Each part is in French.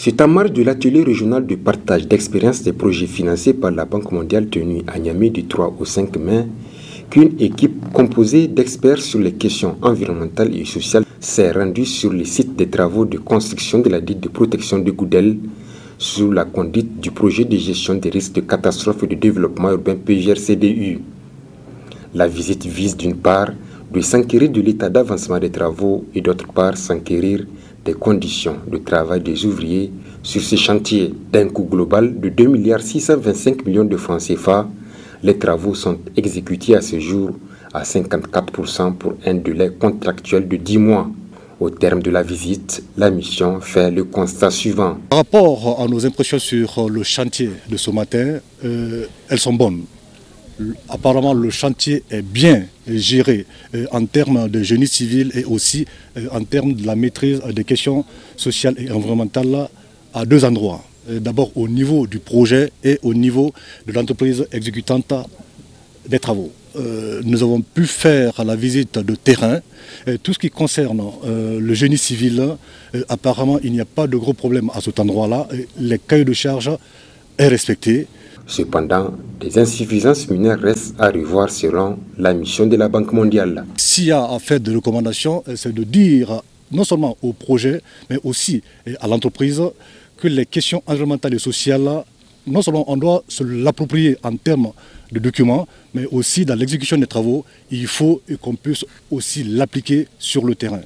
C'est en marge de l'atelier régional de partage d'expériences des projets financés par la Banque mondiale tenu à Niamey du 3 au 5 mai qu'une équipe composée d'experts sur les questions environnementales et sociales s'est rendue sur le site des travaux de construction de la digue de protection de Goudel sous la conduite du projet de gestion des risques de catastrophe et de développement urbain PGRCDU. La visite vise d'une part de s'enquérir de l'état d'avancement des travaux et d'autre part s'enquérir des conditions de travail des ouvriers sur ce chantier. D'un coût global de 2,625 milliards de francs CFA, les travaux sont exécutés à ce jour à 54% pour un délai contractuel de 10 mois. Au terme de la visite, la mission fait le constat suivant. Par rapport à nos impressions sur le chantier de ce matin, elles sont bonnes. Apparemment, le chantier est bien géré en termes de génie civil et aussi en termes de la maîtrise des questions sociales et environnementales à deux endroits. D'abord au niveau du projet et au niveau de l'entreprise exécutante des travaux. Nous avons pu faire la visite de terrain. Tout ce qui concerne le génie civil, apparemment il n'y a pas de gros problème à cet endroit-là. Les cahiers de charge est respecté. Cependant, des insuffisances mineures restent à revoir selon la mission de la Banque mondiale. S'il y a à faire des recommandations, c'est de dire non seulement au projet, mais aussi à l'entreprise que les questions environnementales et sociales, non seulement on doit se l'approprier en termes de documents, mais aussi dans l'exécution des travaux, il faut qu'on puisse aussi l'appliquer sur le terrain.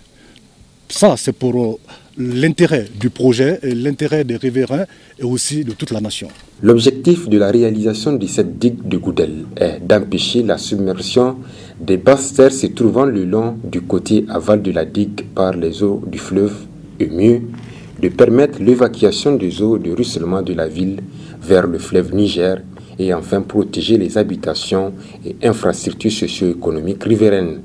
Ça, c'est pour l'intérêt du projet, l'intérêt des riverains et aussi de toute la nation. L'objectif de la réalisation de cette digue de Goudel est d'empêcher la submersion des basses terres se trouvant le long du côté aval de la digue par les eaux du fleuve et mieux de permettre l'évacuation des eaux de ruissellement de la ville vers le fleuve Niger et enfin protéger les habitations et infrastructures socio-économiques riveraines.